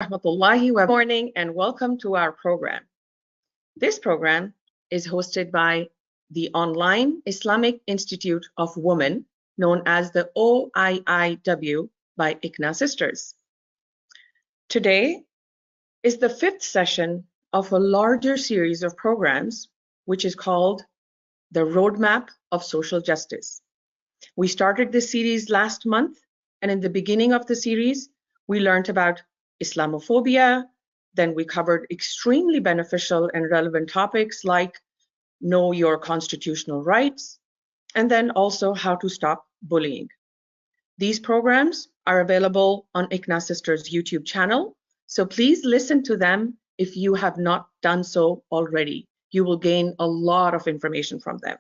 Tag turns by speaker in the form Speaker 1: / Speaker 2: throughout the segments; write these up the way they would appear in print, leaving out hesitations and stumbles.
Speaker 1: Rahmatullahi wa morning and welcome to our program. This program is hosted by the Online Islamic Institute of Women, known as the OIIW by ICNA Sisters. Today is the fifth session of a larger series of programs, which is called the Roadmap of Social Justice. We started this series last month, and in the beginning of the series, we learned about Islamophobia. Then we covered extremely beneficial and relevant topics like know your constitutional rights, and then also how to stop bullying. These programs are available on ICNA Sisters YouTube channel, so please listen to them if you have not done so already. You will gain a lot of information from them.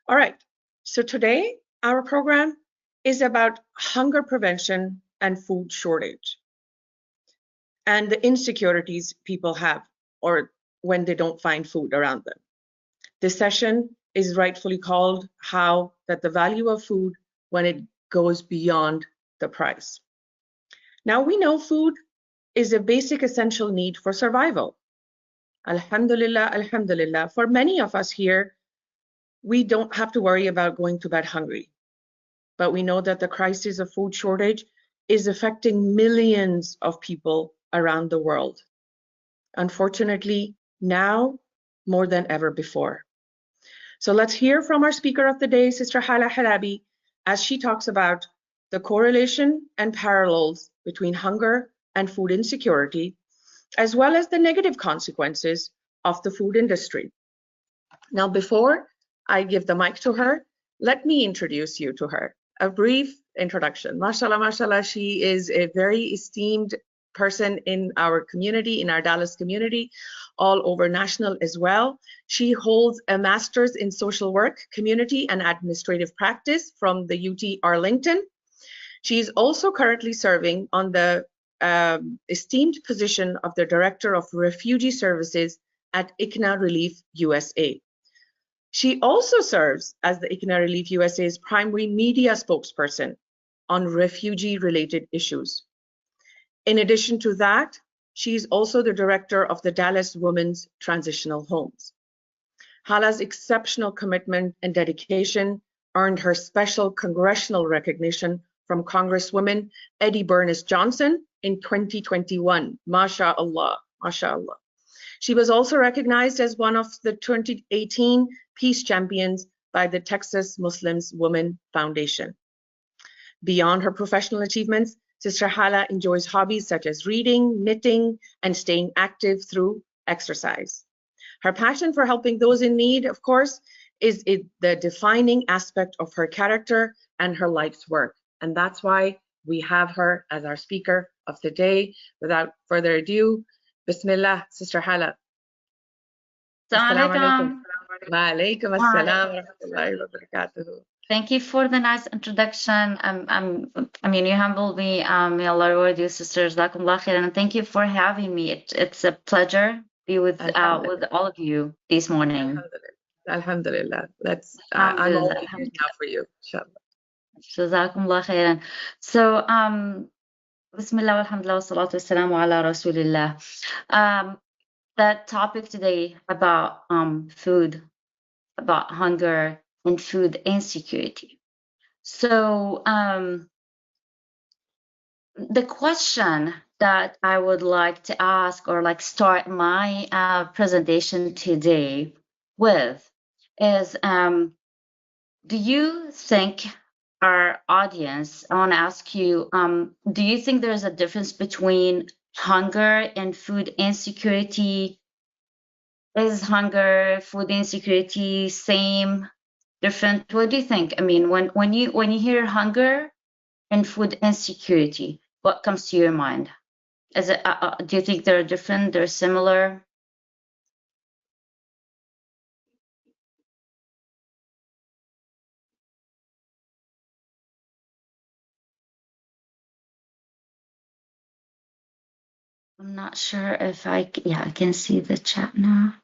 Speaker 1: All right, so today our program is about hunger prevention and food shortage and the insecurities people have or when they don't find food around them. This session is rightfully called how that the value of food when it goes beyond the price. Now we know food is a basic essential need for survival. Alhamdulillah, alhamdulillah. For many of us here, we don't have to worry about going to bed hungry. But we know that the crisis of food shortage is affecting millions of people around the world. Unfortunately, now more than ever before. So let's hear from our speaker of the day, Sister Hala Halabi, as she talks about the correlation and parallels between hunger and food insecurity, as well as the negative consequences of the food industry. Now, before I give the mic to her, let me introduce you to her. A brief introduction. Mashallah, mashallah, she is a very esteemed person in our community, in our Dallas community, all over national as well. She holds a master's in social work, community, and administrative practice from the UT Arlington. She is also currently serving on the esteemed position of the Director of Refugee Services at ICNA Relief U.S.A. She also serves as the ICNA Relief U.S.A.'s primary media spokesperson on refugee-related issues. In addition to that, she is also the director of the Dallas Women's Transitional Homes. Hala's exceptional commitment and dedication earned her special congressional recognition from Congresswoman Eddie Bernice Johnson in 2021. MashaAllah, MashaAllah. She was also recognized as one of the 2018 Peace Champions by the Texas Muslims Women Foundation. Beyond her professional achievements, Sister Hala enjoys hobbies such as reading, knitting, and staying active through exercise. Her passion for helping those in need, of course, is the defining aspect of her character and her life's work. And that's why we have her as our speaker of the day. Without further ado, Bismillah, Sister Hala.
Speaker 2: Assalamu alaikum.
Speaker 1: Wa alaikum assalam wa rahmatullahi wa barakatuhu.
Speaker 2: Thank you for the nice introduction. I mean, you humbled me. May Allah reward you, sisters. Jazakumullah khairan. And thank you for having me. It's a pleasure to be with all of you this morning.
Speaker 1: Alhamdulillah. I'm all ears now for you, inshallah.
Speaker 2: Jazakumullah khairan. So, Bismillah, alhamdulillah, salatu wassalamu ala rasulillah. The topic today about food, about hunger and food insecurity. So the question that I would like to ask or like start my presentation today with is, do you think our audience, I want to ask you, do you think there's a difference between hunger and food insecurity? Is hunger, food insecurity same, different? What do you think? I mean, when you hear hunger and food insecurity, what comes to your mind? Is it do you think they're different? They're similar? I'm not sure if I can see the chat now.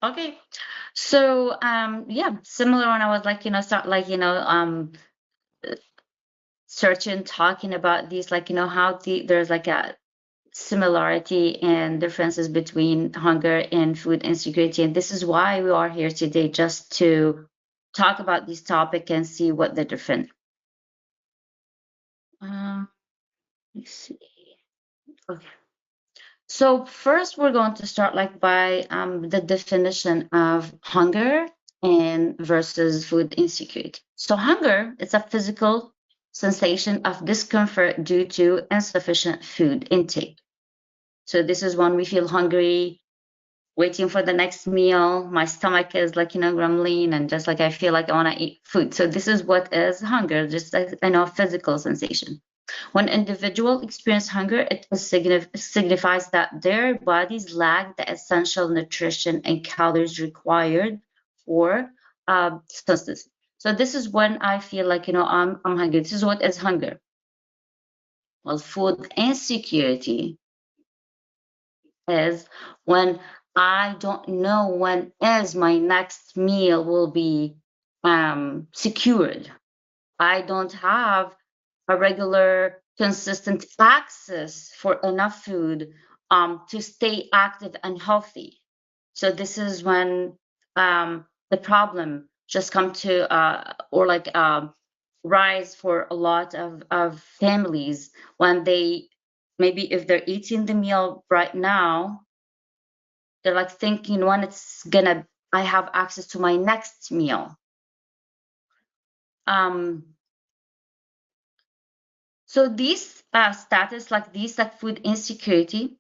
Speaker 2: Okay. So yeah, similar when I was like, start like, searching, talking about these, like, how there's like a similarity and differences between hunger and food insecurity. And this is why we are here today, just to talk about this topic and see what the different. Let's see. Okay. So first, we're going to start like by the definition of hunger and versus food insecurity. So hunger is a physical sensation of discomfort due to insufficient food intake. So this is when we feel hungry, waiting for the next meal. My stomach is like, grumbling, and just like I feel like I want to eat food. So this is what is hunger, just a physical sensation. When individuals experience hunger, it signifies that their bodies lack the essential nutrition and calories required for sustenance. So this is when I feel like, I'm hungry. This is what is hunger. Well, food insecurity is when I don't know when is my next meal will be secured. I don't have a regular, consistent access for enough food to stay active and healthy. So this is when the problem just come to or like rise for a lot of families when they maybe if they're eating the meal right now, they're like thinking when it's gonna I have access to my next meal. Um, so these status like these like food insecurity,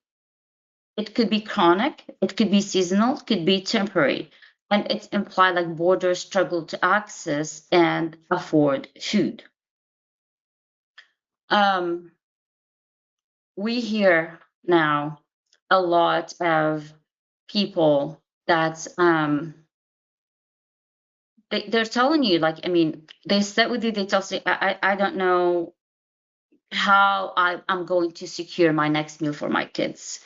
Speaker 2: it could be chronic, it could be seasonal, it could be temporary, and it imply like border struggle to access and afford food. Um, we hear now a lot of people that they're telling you like I mean they sit with you they tell you I don't know how I'm going to secure my next meal for my kids.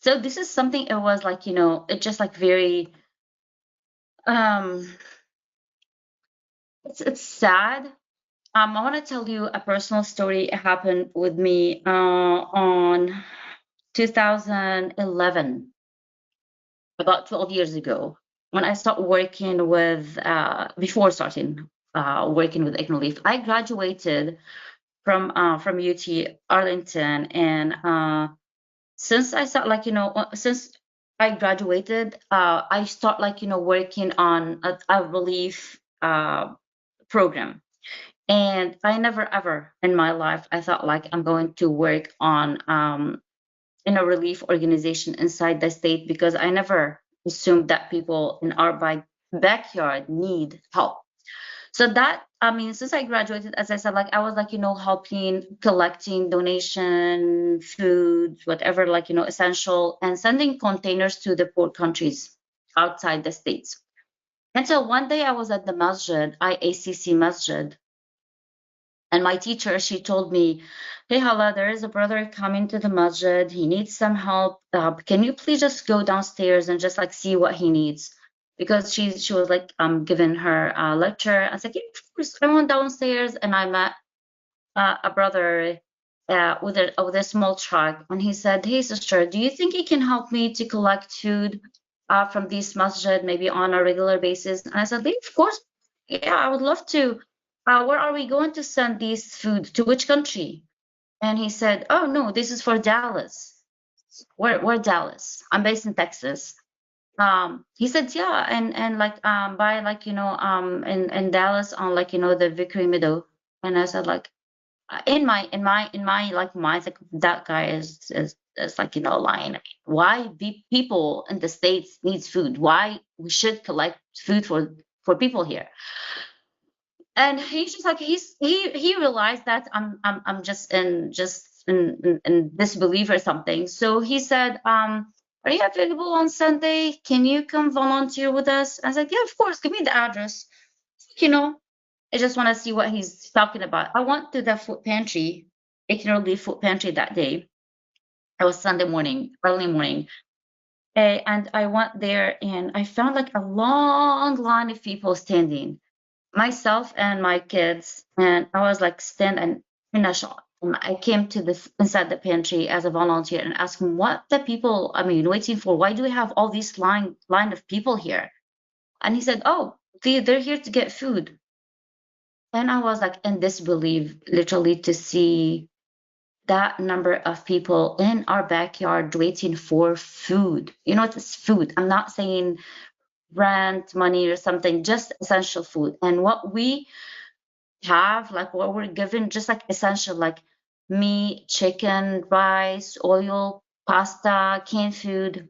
Speaker 2: So this is something it was like it just like very um it's sad. I want to tell you a personal story. It happened with me on 2011, about 12 years ago, when I started working with before starting working with Ignolith. I graduated from UT Arlington, and since I start like since I graduated, I start like working on a relief program. And I never ever in my life I thought like I'm going to work on in a relief organization inside the state, because I never assumed that people in our backyard need help. So that I mean, since I graduated, as I said, like I was like helping collecting donation, food, whatever, like essential, and sending containers to the poor countries outside the states. Until one day I was at the masjid, IACC masjid, and my teacher, she told me, "Hey, Hala, there is a brother coming to the masjid. He needs some help. Can you please just go downstairs and just like see what he needs?" Because she was like giving her lecture. I was like, "Yeah, of course." I went downstairs and I met a brother with a small truck, and he said, "Hey, sister, do you think you can help me to collect food from this masjid maybe on a regular basis?" And I said, "Yeah, of course, yeah, I would love to. Where are we going to send these food? To which country?" And he said, "Oh no, this is for Dallas." Where Dallas? I'm based in Texas. He said, "Yeah, and like by like in Dallas on like the Victory Meadow." And I said like in my like mind, like that guy is like lying. Why people in the states needs food? Why we should collect food for people here? And he's just like he realized that I'm just in disbelief or something. So he said, "Are you available on Sunday? Can you come volunteer with us?" I was like, "Yeah, of course. Give me the address." You know, I just want to see what he's talking about. I went to the food pantry, Ignore food pantry that day. It was Sunday morning, early morning, And I went there and I found like a long line of people standing, myself and my kids, and I was like standing in a shop. And I came to this inside the pantry as a volunteer and asked him what the people, I mean, waiting for. Why do we have all these line of people here? And he said, "Oh, they're here to get food." And I was like in disbelief, literally, to see that number of people in our backyard waiting for food. You know, it's food. I'm not saying rent, money, or something, just essential food. And what we have, like what we're given, just like essential, like meat, chicken, rice, oil, pasta, canned food.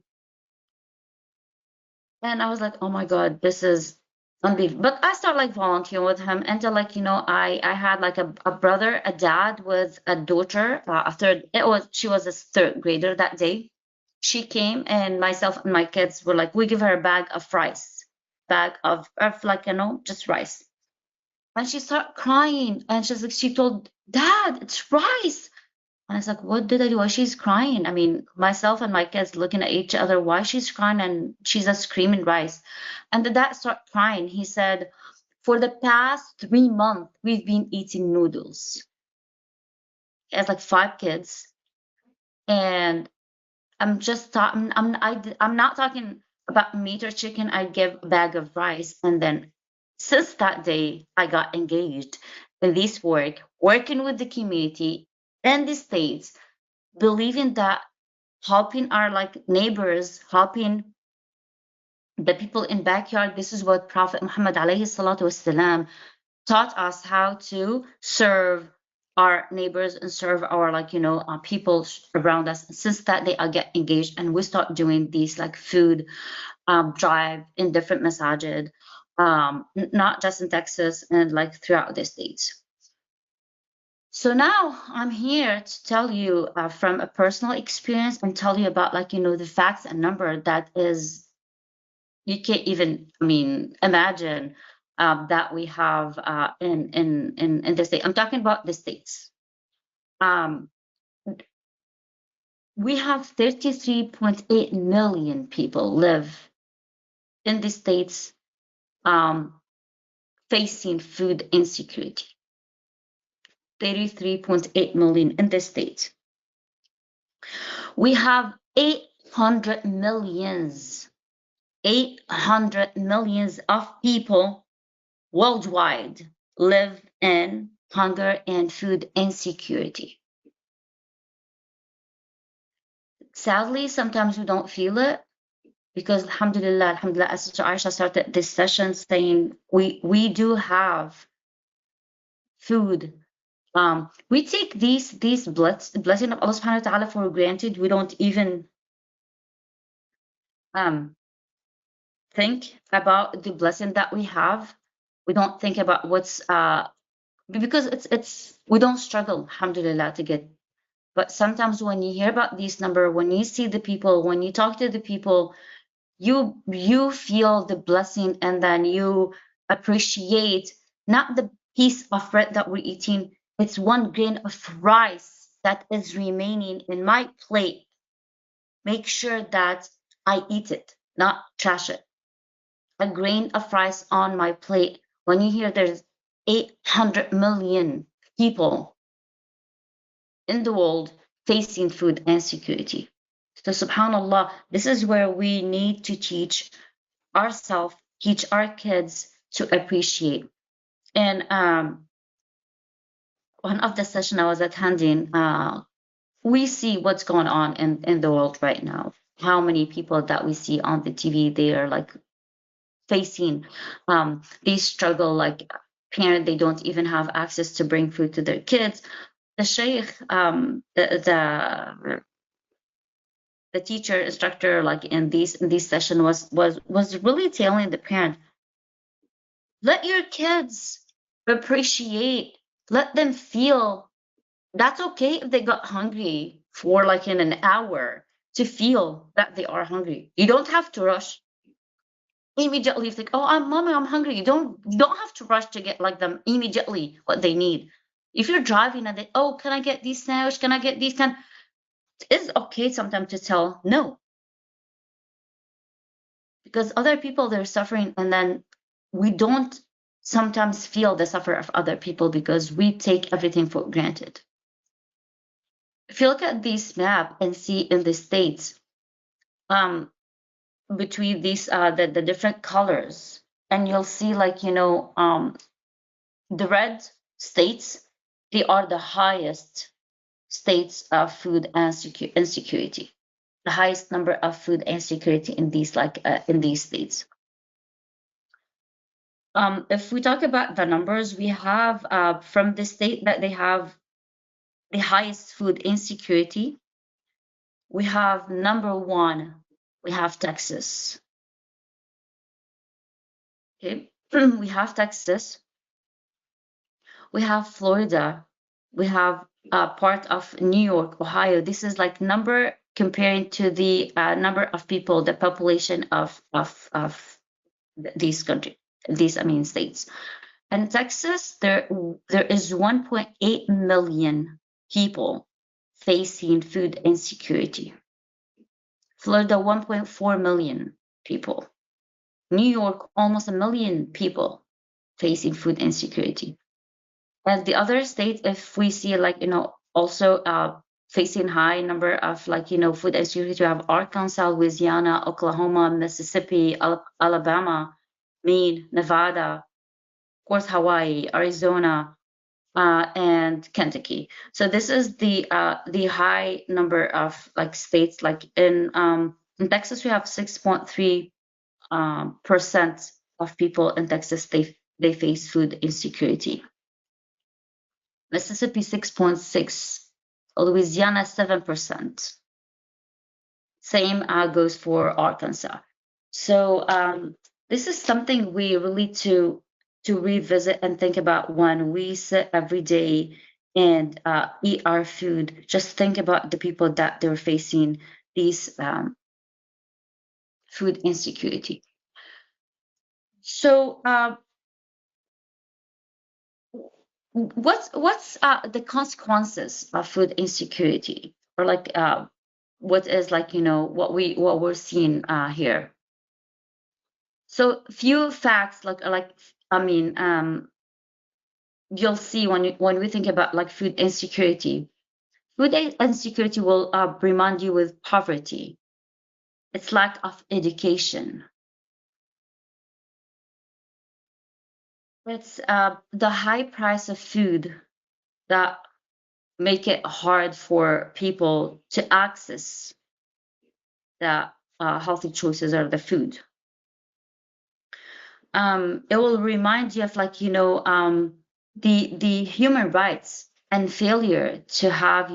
Speaker 2: And I was like, oh my God, this is unbelievable. But I started like volunteering with him until like, I had like a brother, a dad with a daughter, a third, she was a third grader that day. She came and myself and my kids were like, we give her a bag of rice, bag of like, just rice. And she started crying and she told dad, it's rice. And I was like, what did I do? Why she's crying? I mean, myself and my kids looking at each other, why she's crying, and she's just screaming rice. And the dad started crying. He said, for the past 3 months, we've been eating noodles. He has like 5 kids. And I'm not talking about meat or chicken. I give a bag of rice. And then since that day, I got engaged in this work, working with the community in the States, believing that helping our like neighbors, helping the people in backyard. This is what Prophet Muhammad alayhi salatu wasalam taught us, how to serve our neighbors and serve our people around us. Since that day, I get engaged and we start doing these like food drive in different masajid, not just in Texas and like throughout the states. So now I'm here to tell you from a personal experience and tell you about the facts and number that is you can't even imagine that we have in the state. I'm talking about the states. Um, we have 33.8 million people live in the states facing food insecurity. 33.8 million in the states. We have 800 millions 800 millions of people worldwide live in hunger and food insecurity. Sadly, sometimes we don't feel it because alhamdulillah, as Sister Aisha started this session saying we do have food. We take these blessing of Allah subhanahu wa ta'ala for granted. We don't even think about the blessing that we have. We don't think about what's because it's we don't struggle, alhamdulillah, to get. But sometimes when you hear about these number, when you see the people, when you talk to the people, you feel the blessing, and then you appreciate not the piece of bread that we're eating. It's 1 grain of rice that is remaining in my plate. Make sure that I eat it, not trash it. A grain of rice on my plate. When you hear there's 800 million people in the world facing food insecurity. So, subhanAllah, this is where we need to teach ourselves, teach our kids to appreciate. And one of the session I was attending, we see what's going on in the world right now. How many people that we see on the TV, they are like facing, they struggle, like parent, they don't even have access to bring food to their kids. The sheikh, the teacher instructor, like in these session was really telling the parent, let your kids appreciate, let them feel. That's okay if they got hungry for like in an hour, to feel that they are hungry. You don't have to rush immediately think, oh, mommy, I'm hungry. You don't have to rush to get like them immediately what they need. If you're driving and they, oh, can I get these sandwich, can I get these, it's okay sometimes to tell no. because other people, they're suffering, and then we don't sometimes feel the suffer of other people because we take everything for granted. If you look at this map and see in the states, um, between these the different colors, and you'll see like the red states, they are the highest states of food and insecurity, the highest number of food insecurity in these in these states. If we talk about the numbers, we have from the state that they have the highest food insecurity, we have number one, we have Texas. Okay, we have Texas, we have Florida, we have part of New York, Ohio. This is like number comparing to the number of people, the population of these countries, these I mean states. In Texas, there is 1.8 million people facing food insecurity. Florida, 1.4 million people. New York, almost a million people facing food insecurity. And the other states, if we see like also facing high number of food insecurity, we have Arkansas, Louisiana, Oklahoma, Mississippi, Alabama, Maine, Nevada, of course Hawaii, Arizona, and Kentucky. So this is the high number of like states. Like in Texas, we have 6.3 percent of people in Texas, they face food insecurity. Mississippi 6.6, Louisiana 7%. Same goes for Arkansas. So this is something we really to revisit and think about when we sit every day and eat our food. Just think about the people that they're facing these food insecurity. So what's the consequences of food insecurity, or like what is like what we're seeing here? So few facts like I mean you'll see when we think about like food insecurity. Food insecurity will remind you with poverty. It's lack of education. It's the high price of food that make it hard for people to access the healthy choices or the food. It will remind you of like the human rights and failure to have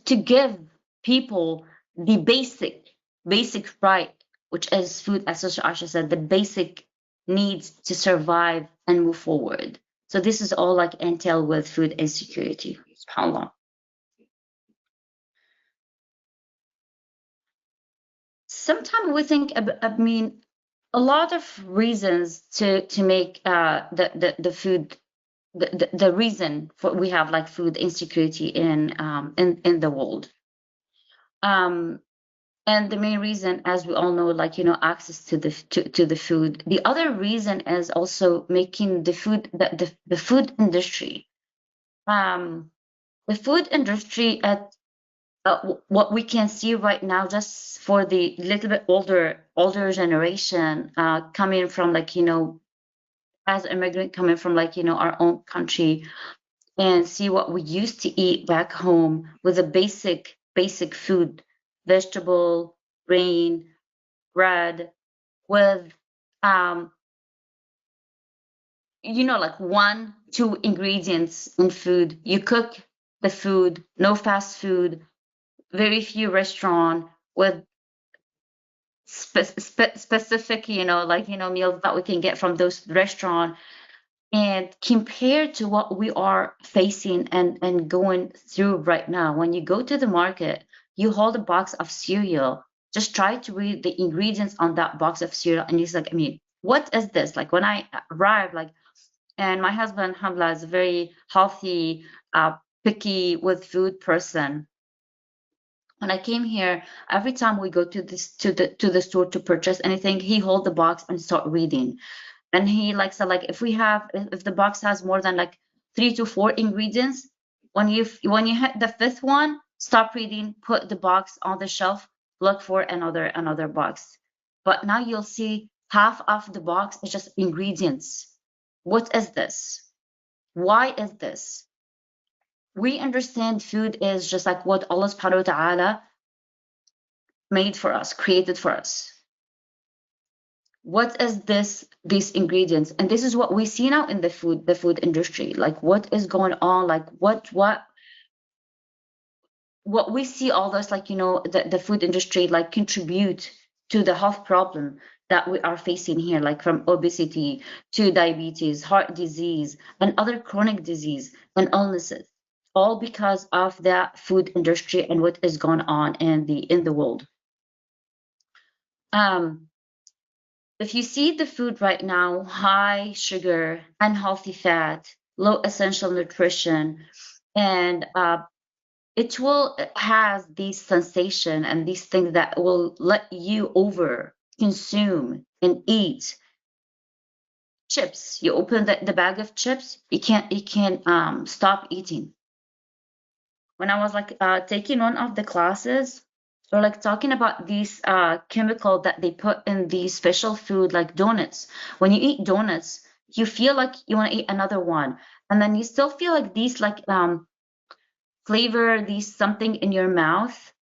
Speaker 2: to give people the basic right, which is food, as Sister Asha said, the basic needs to survive and move forward. So this is all like entail with food insecurity. SubhanAllah. Sometimes we think, I mean, a lot of reasons to make the food the reason for we have like food insecurity in the world. And the main reason, as we all know, like access to to the food. The other reason is also making the food the food industry. Um, the food industry at what we can see right now, just for the little bit older generation coming from like as immigrant coming from like our own country, and see what we used to eat back home with a basic food, vegetable, grain, bread, with um like one two ingredients in food. You cook the food, no fast food, very few restaurant with specific meals that we can get from those restaurant. And compared to what we are facing and going through right now, when you go to the market, you hold a box of cereal, just try to read the ingredients on that box of cereal, and you're like, I mean, what is this? Like when I arrived, like, and my husband Hamla is a very healthy, picky with food person. When I came here, every time we go to this to the store to purchase anything, he hold the box and start reading. And he like said like if the box has more than like 3 to 4 ingredients, when you hit the fifth one, stop reading, put the box on the shelf, look for another box. But now you'll see half of the box is just ingredients. What is this? Why is this? We understand food is just like what Allah subhanahu wa ta'ala made for us, created for us. What is this, these ingredients? And this is what we see now in the food industry. Like what is going on? Like what we see all this, like, the food industry like contribute to the health problem that we are facing here, like from obesity to diabetes, heart disease, and other chronic disease and illnesses, all because of the food industry and what is going on in the world. If you see the food right now, high sugar, unhealthy fat, low essential nutrition, and it has these sensation and these things that will let you over consume and eat chips. You open the bag of chips, you can't stop eating. When I was like taking one of the classes, or like talking about these chemical that they put in these special food like donuts. When you eat donuts, you feel like you want to eat another one, and then you still feel like these like flavor, these something in your mouth.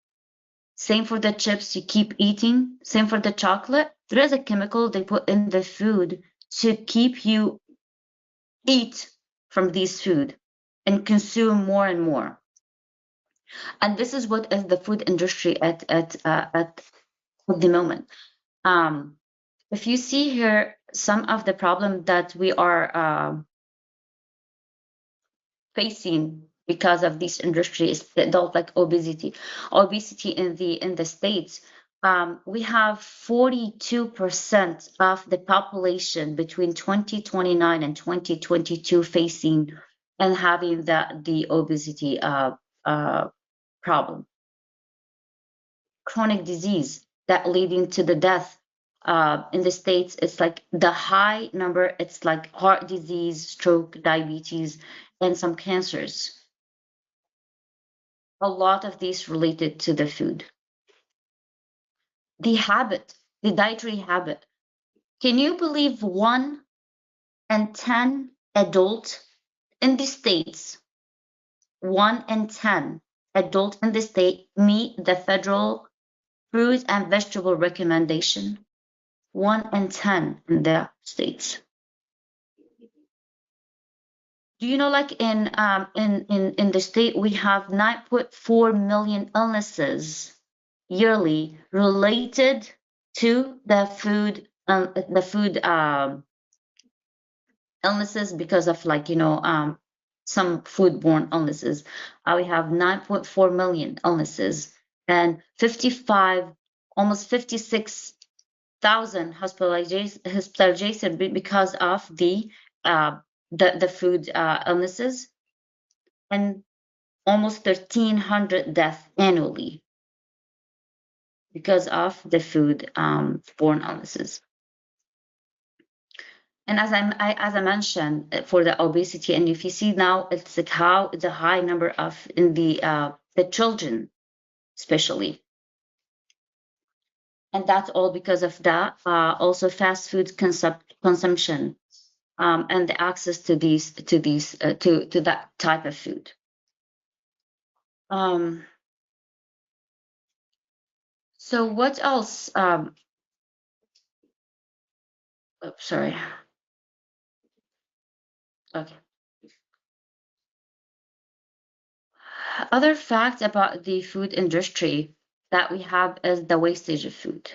Speaker 2: Same for the chips you keep eating. Same for the chocolate. There is a chemical they put in the food to keep you eat from these food and consume more and more. And this is what is the food industry at the moment. If you see here some of the problem that we are facing because of this industry is the adult like obesity in the states. We have 42% of the population between 2029 and 2022 facing and having the obesity problem, chronic disease that leading to the death. In the states, it's like the high number. It's like heart disease, stroke, diabetes, and some cancers. A lot of these related to the food. The habit, the dietary habit. Can you believe 1 in 10 adult in the states, 1 in 10 adult in the state meet the federal fruit and vegetable recommendation? 1 in 10 in the states. Do you know, like in the state, we have 9.4 million illnesses yearly related to the food illnesses because of like some foodborne illnesses. We have 9.4 million illnesses and 55, almost 56,000 hospitalization because of the food illnesses, and almost 1,300 deaths annually because of the food borne illnesses. And as I mentioned, for the obesity, and if you see now, it's like how it's a high number of in the children, especially, and that's all because of that. Also, fast food consumption, and the access to to that type of food. So what else? Oh, sorry. Okay. Other facts about the food industry that we have is the wastage of food.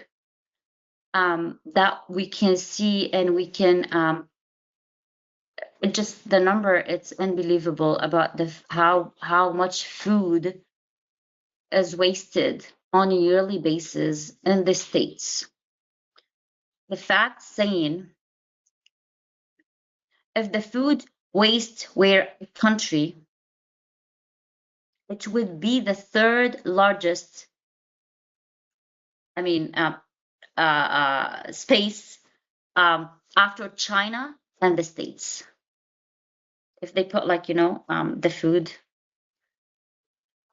Speaker 2: That we can see and we can just the number. It's unbelievable about how much food is wasted on a yearly basis in the states. The fact saying, if the food waste were a country, it would be the third largest I mean, space after China and the States. If they put like, the food,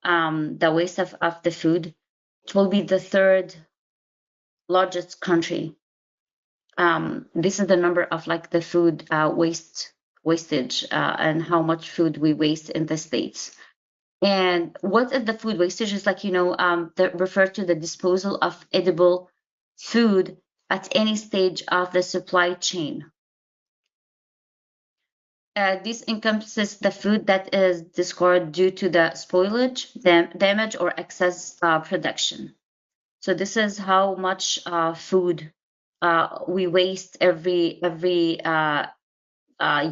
Speaker 2: the waste of the food, it will be the third largest country. This is the number of like the food wastage and how much food we waste in the States. And what is the food wastage is like, that refer to the disposal of edible food at any stage of the supply chain. This encompasses the food that is discarded due to the spoilage, damage, or excess production. So this is how much food we waste every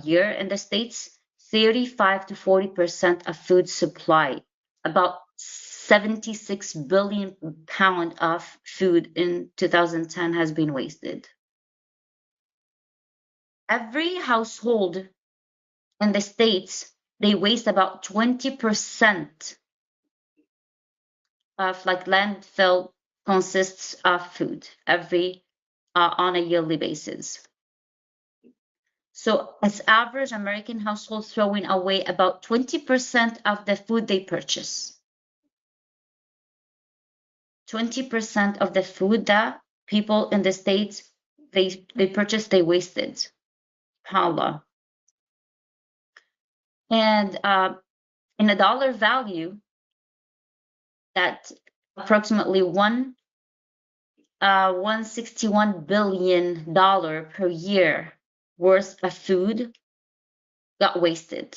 Speaker 2: year in the States. 35 to 40% of food supply, about 76 billion pound of food in 2010 has been wasted. Every household in the States, they waste about 20% of like landfill consists of food every on a yearly basis. So as average American households throwing away about 20% of the food they purchase. 20% of the food that people in the States they purchase, they wasted. SubhanAllah. And in a dollar value, that approximately $161 billion per year worth of food got wasted.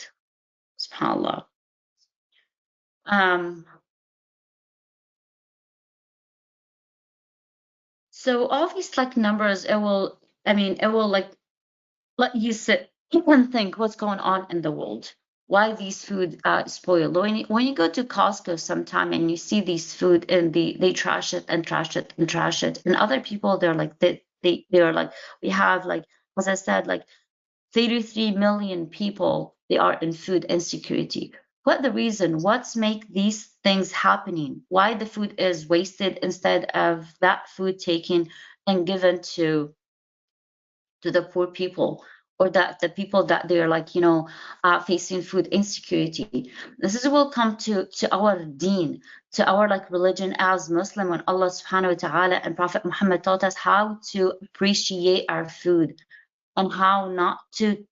Speaker 2: SubhanAllah. So all these like numbers, it will like let you sit and think what's going on in the world. Why these food spoil? When you go to Costco sometime and you see these food and they trash it and trash it and trash it, and other people they're like they're like, we have like, as I said, like 33 million people they are in food insecurity. What the reason? What's make these things happening? Why the food is wasted instead of that food taken and given to the poor people, or that the people that they're like facing food insecurity? This is will come to our deen, to our like religion as Muslim, when Allah subhanahu wa ta'ala and Prophet Muhammad taught us how to appreciate our food and how not to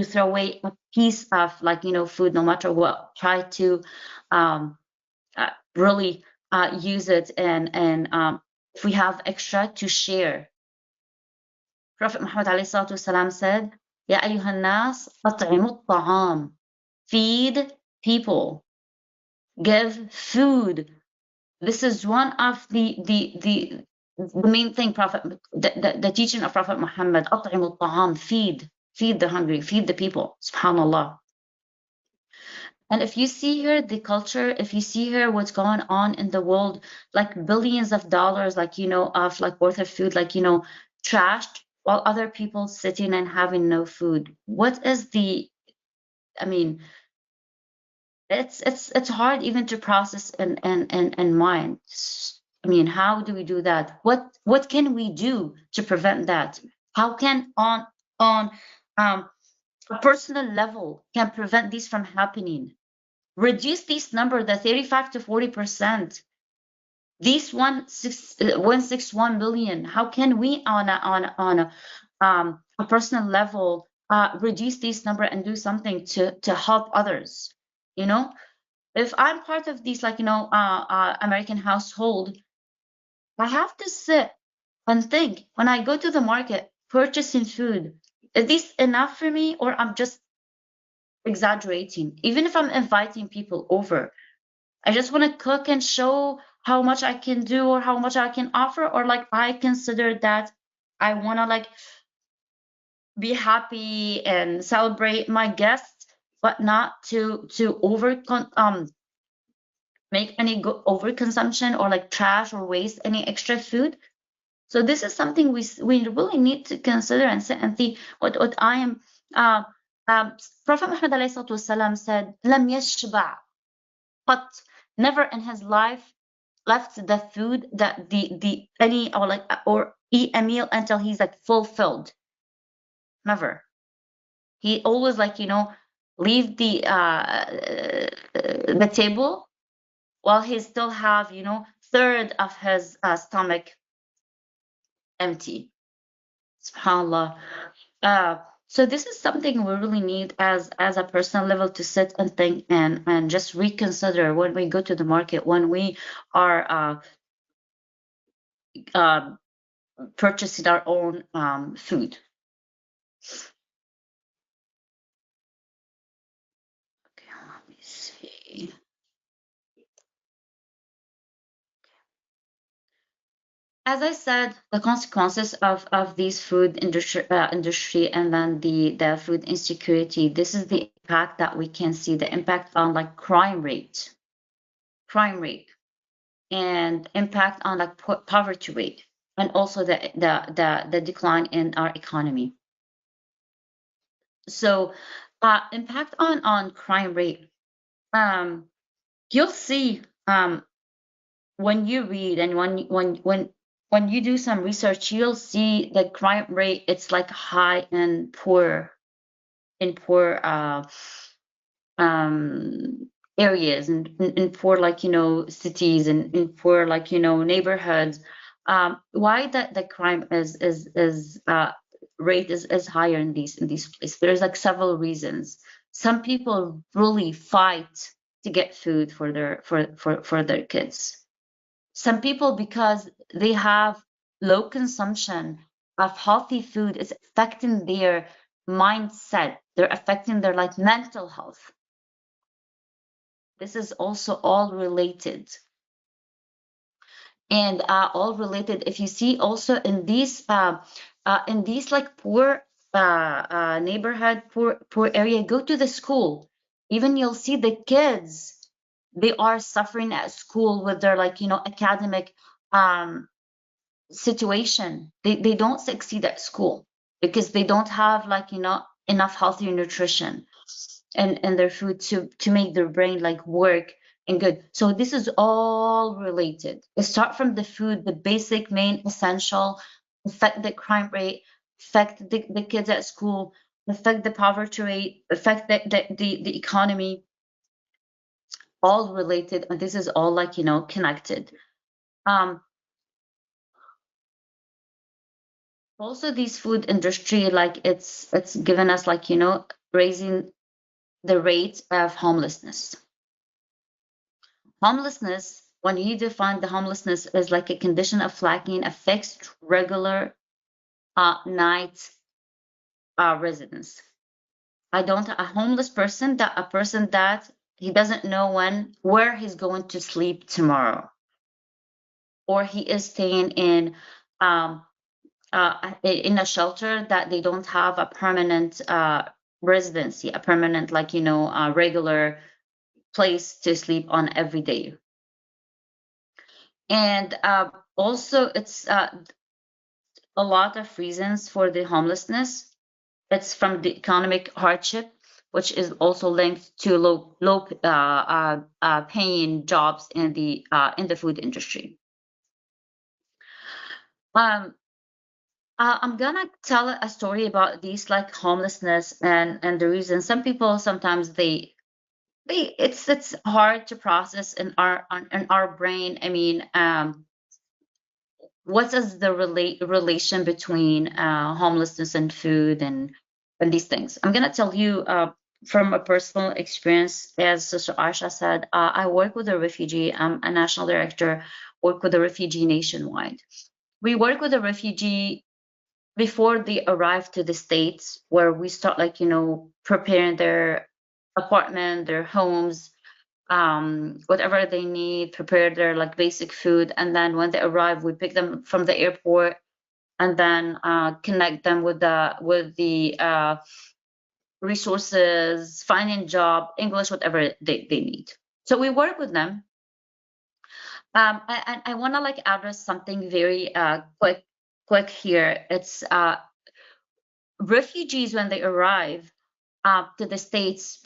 Speaker 2: throw away a piece of like food no matter what. Try to really use it, and if we have extra, to share. Prophet Muhammad والسلام, said, Ya ayyuhan nas, at'imu ta'am. Feed people. Give food. This is one of the main thing, the teaching of Prophet Muhammad. At'imu ta'am. Feed the hungry. Feed the people. SubhanAllah. And if you see here the culture, if you see here what's going on in the world, like billions of dollars, like of like worth of food, like trashed, while other people sitting and having no food. What is the? I mean, it's hard even to process and mind. I mean, how do we do that? What can we do to prevent that? How can on a personal level can prevent this from happening? Reduce this number, the 35 to 40%. These 161 billion. How can we on a personal level reduce this number and do something to help others? If I'm part of this like American household, I have to sit and think when I go to the market purchasing food. Is this enough for me, or I'm just exaggerating? Even if I'm inviting people over, I just want to cook and show how much I can do or how much I can offer, or like I consider that I want to like be happy and celebrate my guests, but not to make any overconsumption or like trash or waste any extra food. So this is something we really need to consider and sit and see what I am. Prophet Muhammad والسلام, said, "Lam yashba." But never in his life left the food that the any or like or eat a meal until he's like fulfilled. Never. He always like leave the table while he still have third of his stomach empty. SubhanAllah. Uh, so this is something we really need as a personal level to sit and think and just reconsider when we go to the market, when we are uh, purchasing our own food. Okay, let me see. As I said, the consequences of these food industry and then the food insecurity. This is the impact that we can see. The impact on like crime rate, and impact on like poverty rate, and also the decline in our economy. So, impact on crime rate. Um, you'll see when you read and when you do some research, you'll see the crime rate. It's like high in poor um areas, and in poor like cities, and in poor like neighborhoods. Why that the crime is rate is higher in these places? There's like several reasons. Some people really fight to get food for their kids. Some people, because they have low consumption of healthy food, is affecting their mindset. They're affecting their like mental health. This is also all related, and all related. If you see also in these like poor neighborhood, poor area, go to the school. Even you'll see the kids, they are suffering at school with their like academic um situation. They don't succeed at school because they don't have like enough healthy nutrition and their food to make their brain like work and good. So this is all related. Start from the food, the basic main essential, affect the crime rate, affect the kids at school, affect the poverty rate, affect the economy, all related, and this is all like connected. um Also, these food industry, like it's given us like raising the rate of homelessness. Homelessness, when you define the homelessness, is like a condition of lacking a fixed, regular night residence. I don't A homeless person, that a person that he doesn't know where he's going to sleep tomorrow, or he is staying um, in a shelter that they don't have a permanent residency, a permanent like regular place to sleep on every day. And also, it's a lot of reasons for the homelessness. It's from the economic hardship, which is also linked to low paying jobs in the food industry. Um, I'm gonna tell a story about these like homelessness and the reason. Some people sometimes they it's hard to process in our brain. I mean, what is the relation between homelessness and food and these things? I'm gonna tell you from a personal experience. As Sister Aisha said, I work with a refugee. I'm a national director. Work with a refugee nationwide. We work with a refugee before they arrive to the States, where we start like preparing their apartment, their homes, whatever they need, prepare their like basic food, and then when they arrive, we pick them from the airport and then connect them with the resources, finding job, English, whatever they need. So we work with them. I want to like address something very quick here. It's refugees, when they arrive to the States,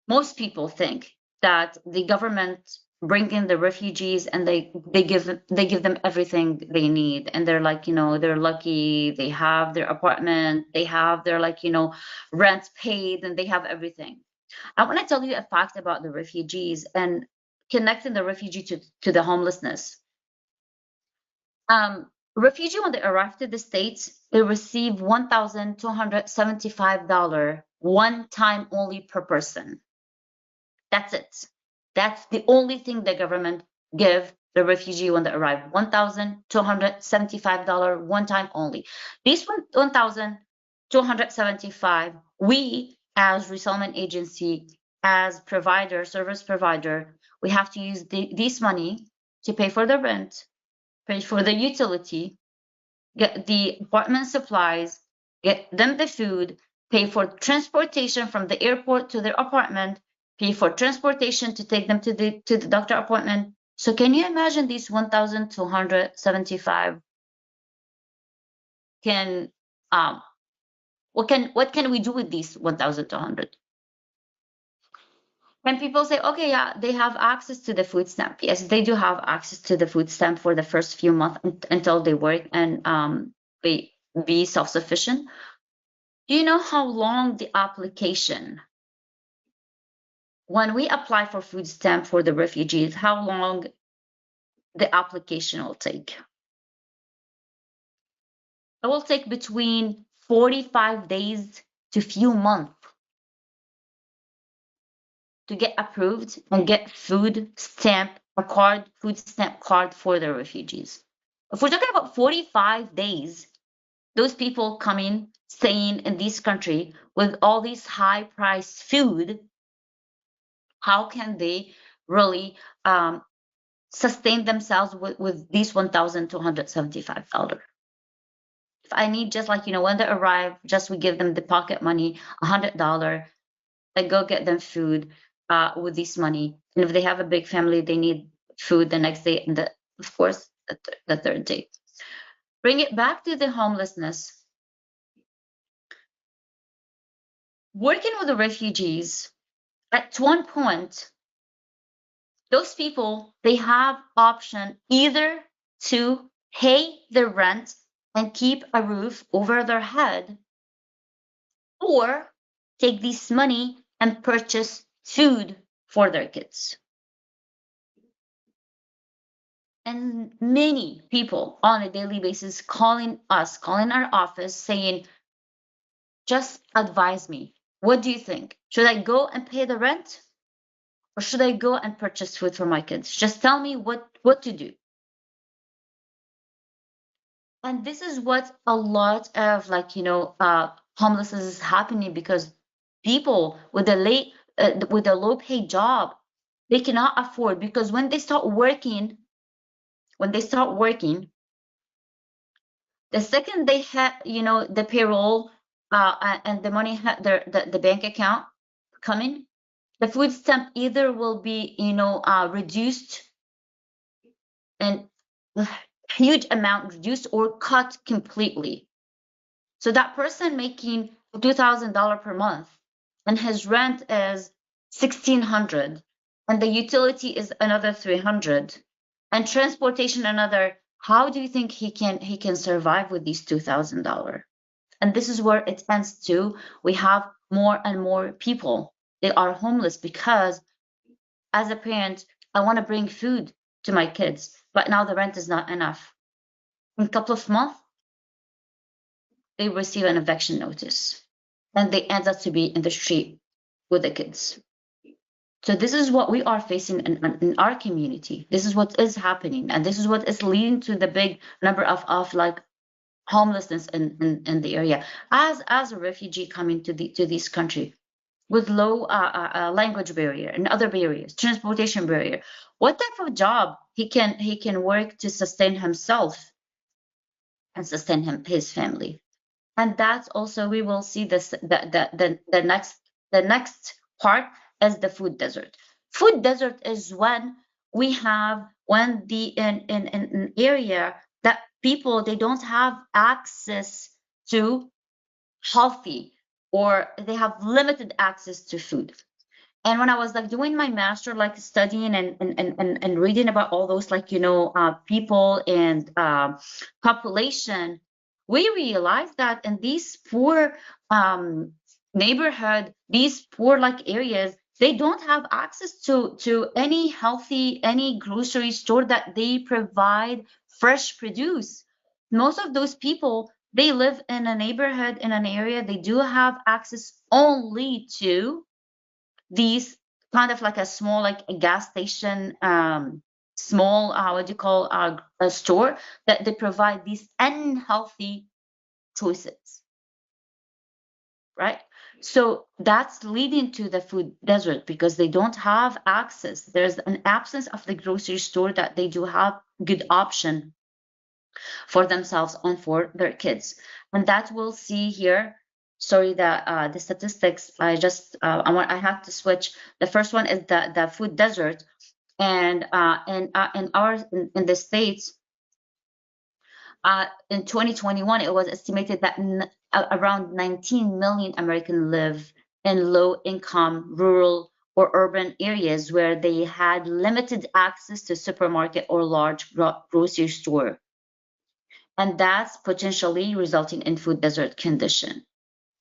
Speaker 2: most people think that the government bring in the refugees, and they give them everything they need, and they're like, they're lucky, they have their apartment, they have their, like, rent paid, and they have everything. I want to tell you a fact about the refugees and connecting the refugee to the homelessness. Refugee, when they arrive to the States, they receive $1,275 one time only per person. That's it. That's the only thing the government give the refugee when they arrive. $1,275 one time only. This 1,275, we as resettlement agency, as provider, service provider, we have to use this money to pay for the rent, pay for the utility, get the apartment supplies, get them the food, pay for transportation from the airport to their apartment, pay for transportation to take them to the doctor appointment. So can you imagine these 1,275 can what can we do with these 1,200? And people say, okay, yeah, they have access to the food stamp. Yes, they do have access to the food stamp for the first few months until they work and be self-sufficient. Do you know how long the application, when we apply for food stamp for the refugees, how long the application will take? It will take between 45 days to few months to get approved and get food stamp a card, food stamp card for the refugees. If we're talking about 45 days, those people coming, staying in this country with all these high priced food, how can they really sustain themselves with these $1,275? If I need just, like, when they arrive, just we give them the pocket money, $100, I go get them food with this money. And if they have a big family, they need food the next day, and of course the third day. Bring it back to the homelessness. Working with the refugees, at one point, those people, they have option either to pay the rent and keep a roof over their head, or take this money and purchase food for their kids. And many people on a daily basis calling us, calling our office, saying, just advise me. What do you think? Should I go and pay the rent, or should I go and purchase food for my kids? Just tell me what to do. And this is what a lot of, like, homelessness is happening, because people with a low paid job, they cannot afford, because when they start working, the second they have, the payroll and the money, the bank account coming, the food stamp either will be, reduced, and huge amount reduced, or cut completely. So that person making $2,000 per month, and his rent is $1,600, and the utility is another $300, and transportation another. How do you think he can survive with these $2,000? And this is where it ends to. We have more and more people, they are homeless, because as a parent, I want to bring food to my kids, but now the rent is not enough. In a couple of months, they receive an eviction notice, and they end up to be in the street with the kids. So this is what we are facing in our community. This is what is happening, and this is what is leading to the big number of like homelessness in the area. As a refugee coming to this country with low language barrier and other barriers, transportation barrier, what type of job he can work to sustain himself and sustain his family? And that's also, we will see this, the next part is the food desert. Food desert is when the in an area that people, they don't have access to healthy, or they have limited access to food. And when I was like doing my master, like studying and reading about all those like people and population, we realized that in these poor um, neighborhood, these poor like areas, they don't have access to any healthy any grocery store that they provide fresh produce. Most of those people, they live in a neighborhood in an area, they do have access only to these kind of like a small like a gas station, small what do you call a store that they provide these unhealthy choices, right? So that's leading to the food desert because they don't have access. There's an absence of the grocery store that they do have good option for themselves and for their kids. And that we'll see here. Sorry, the statistics. I have to switch. The first one is the food desert, and in the states, in 2021, it was estimated that around 19 million Americans live in low-income, rural, or urban areas where they had limited access to supermarket or large grocery store, and that's potentially resulting in food desert condition.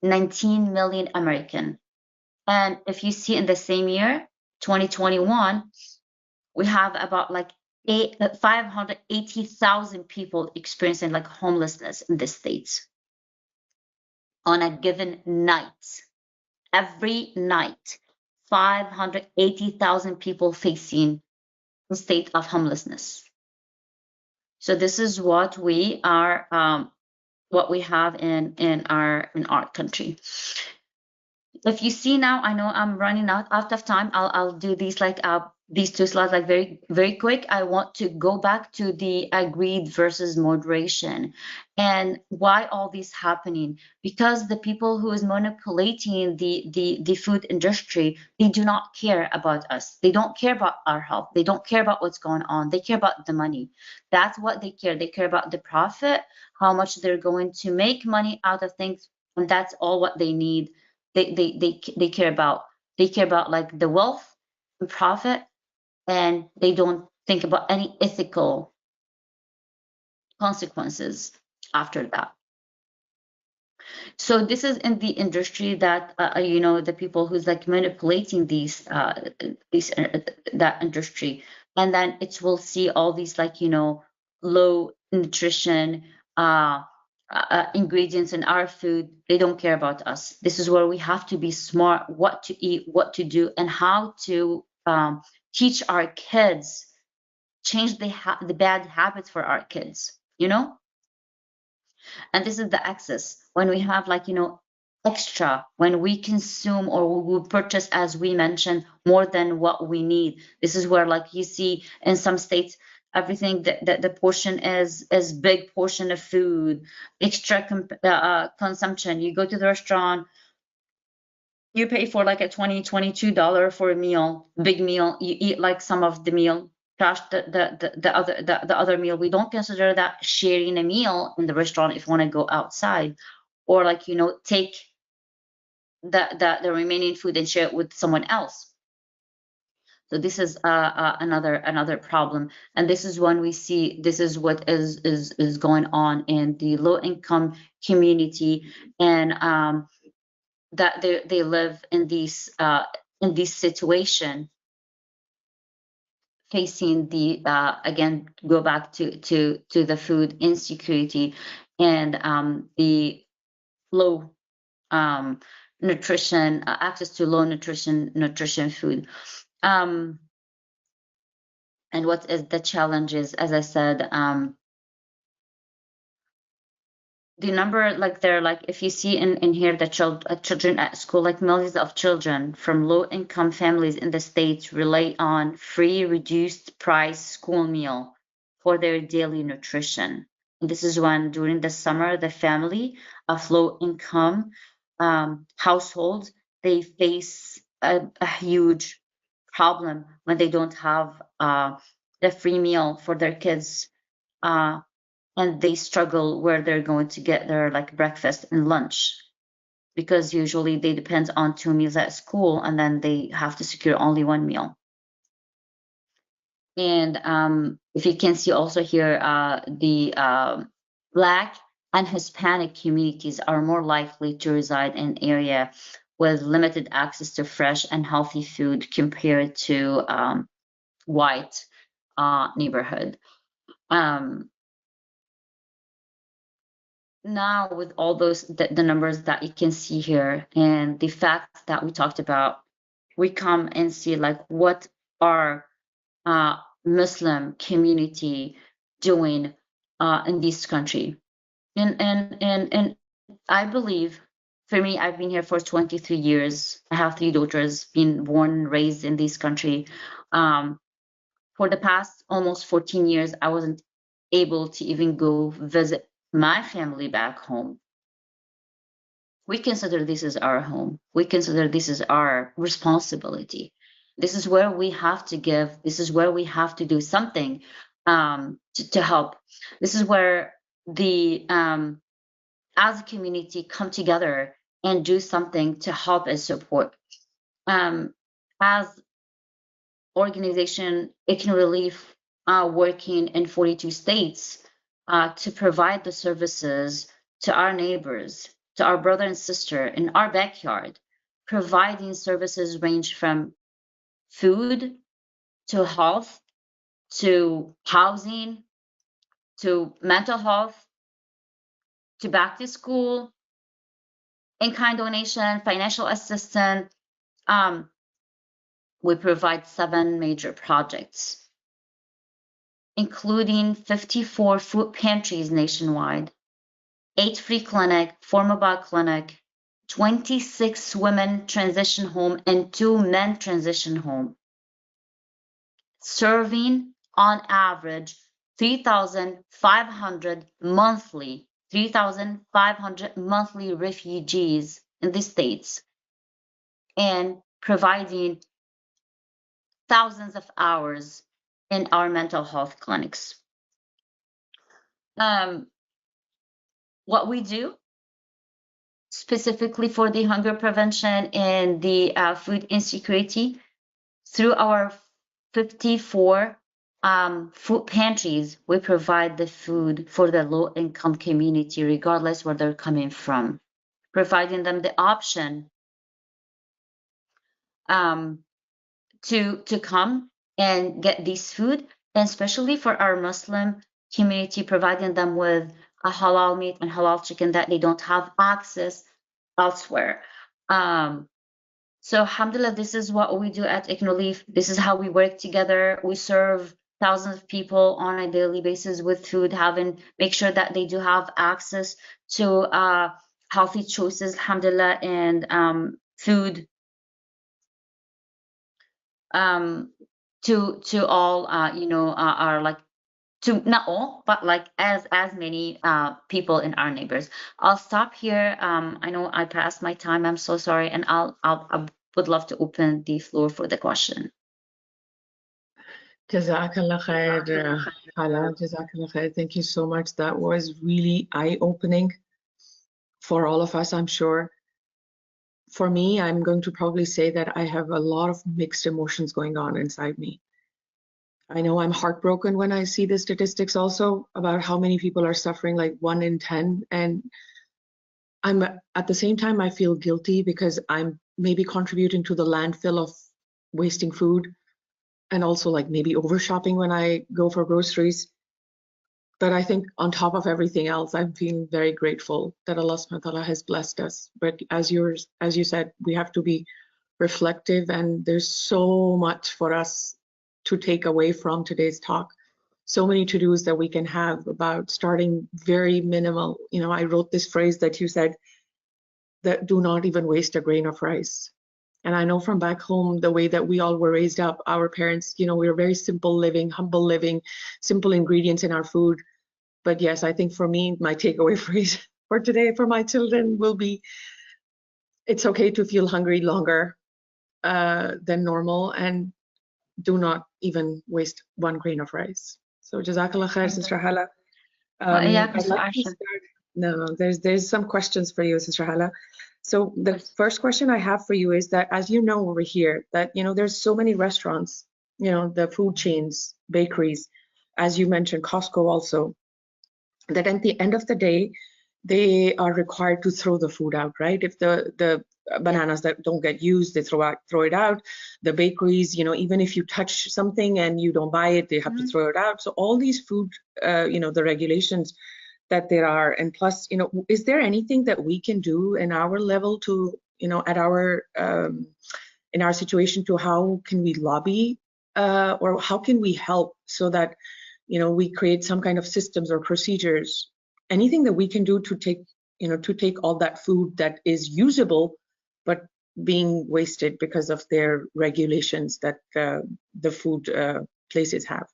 Speaker 2: 19 million American. And if you see in the same year, 2021, we have about like 580,000 people experiencing like homelessness in the States on a given night. Every night, 580,000 people facing a state of homelessness. So this is what we have in our country. If you see now, I know I'm running out of time. I'll do these two slides like very very quick. I want to go back to the agreed versus moderation and why all this happening, because the people who is manipulating the food industry, they do not care about us. They don't care about our health. They don't care about what's going on. They care about the money. That's what they care. They care about the profit, how much they're going to make money out of things, and that's all what they need. They care about, like the wealth and profit, and they don't think about any ethical consequences after that. So this is in the industry that the people who's like manipulating these that industry, and then it will see all these like low nutrition ingredients in our food. They don't care about us. This is where we have to be smart, what to eat, what to do, and how to teach our kids, change the bad habits for our kids. And this is the excess when we have like extra, when we consume or we purchase, as we mentioned, more than what we need. This is where like you see in some states everything that the portion is big portion of food, extra consumption. You go to the restaurant, you pay for like a $22 for a meal, big meal. You eat like some of the meal, trash the other meal. We don't consider that sharing a meal in the restaurant if you want to go outside, or like take the remaining food and share it with someone else. So this is another problem, and this is when we see this is what is going on in the low income community, and that they live in this situation, facing the again, go back to the food insecurity, and the low nutrition, access to low nutrition food. And what is the challenges? As I said, the number, like they're like, if you see in here the children at school, like millions of children from low income families in the States rely on free reduced price school meal for their daily nutrition. And this is when during the summer the family of low income households, they face a huge problem when they don't have the free meal for their kids, and they struggle where they're going to get their like breakfast and lunch, because usually they depend on 2 meals at school, and then they have to secure only 1 meal. And if you can see also here, the Black and Hispanic communities are more likely to reside in area with limited access to fresh and healthy food compared to white neighborhood. Now, with all those the numbers that you can see here and the facts that we talked about, we come and see like what are Muslim community doing in this country. And I believe, for me, I've been here for 23 years. I have 3 daughters, been born and raised in this country. For the past almost 14 years, I wasn't able to even go visit my family back home. We consider this as our home. We consider this as our responsibility. This is where we have to give. This is where we have to do something to help. This is where the as a community come together and do something to help and support. As organization, it can relief working in 42 states to provide the services to our neighbors, to our brother and sister in our backyard. Providing services range from food to health to housing to mental health to back to school, in-kind donation, financial assistance. We provide 7 major projects, including 54 food pantries nationwide, 8 free clinic, 4 mobile clinic, 26 women transition home, and 2 men transition home, serving on average 3,500 monthly refugees in the States, and providing thousands of hours in our mental health clinics. What we do specifically for the hunger prevention and the food insecurity, through our 54 food pantries, we provide the food for the low-income community, regardless where they're coming from, providing them the option to come and get this food, and especially for our Muslim community, providing them with a halal meat and halal chicken that they don't have access elsewhere. So alhamdulillah, this is what we do at ICNOLEAF. This is how we work together. We serve thousands of people on a daily basis with food, make sure that they do have access to healthy choices, alhamdulillah, and food to all are like, to not all, but like as many people in our neighbors. I'll stop here. I know I passed my time. I'm so sorry, and I would love to open the floor for the question.
Speaker 1: Jazakallah khair, Hala. Jazakallah khair. Thank you so much. That was really eye-opening for all of us, I'm sure. For me, I'm going to probably say that I have a lot of mixed emotions going on inside me. I know I'm heartbroken when I see the statistics also about how many people are suffering, like 1 in 10. And I'm at the same time, I feel guilty because I'm maybe contributing to the landfill of wasting food, and also like maybe over shopping when I go for groceries. But I think on top of everything else, I'm feeling very grateful that Allah subhanahu wa ta'ala has blessed us. But as you said, we have to be reflective, and there's so much for us to take away from today's talk. So many to-dos that we can have about starting very minimal. You know, I wrote this phrase that you said, that do not even waste a grain of rice. And I know from back home, the way that we all were raised up, our parents, you know, we were very simple living, humble living, simple ingredients in our food. But yes, I think for me, my takeaway phrase for today for my children will be, it's okay to feel hungry longer than normal, and do not even waste 1 grain of rice. So Jazakallah khair, Sister Hala. I'd like to start. No, there's some questions for you, Sister Hala. So the first question I have for you is that, as you know, over here, that, there's so many restaurants, the food chains, bakeries, as you mentioned, Costco also, that at the end of the day, they are required to throw the food out, right? If the bananas that don't get used, they throw it out. The bakeries, even if you touch something and you don't buy it, they have to throw it out. So all these food, the regulations that there are, and plus, is there anything that we can do in our level to, at our in our situation, to how can we lobby, or how can we help so that we create some kind of systems or procedures, anything that we can do to take all that food that is usable but being wasted because of their regulations that the food places have.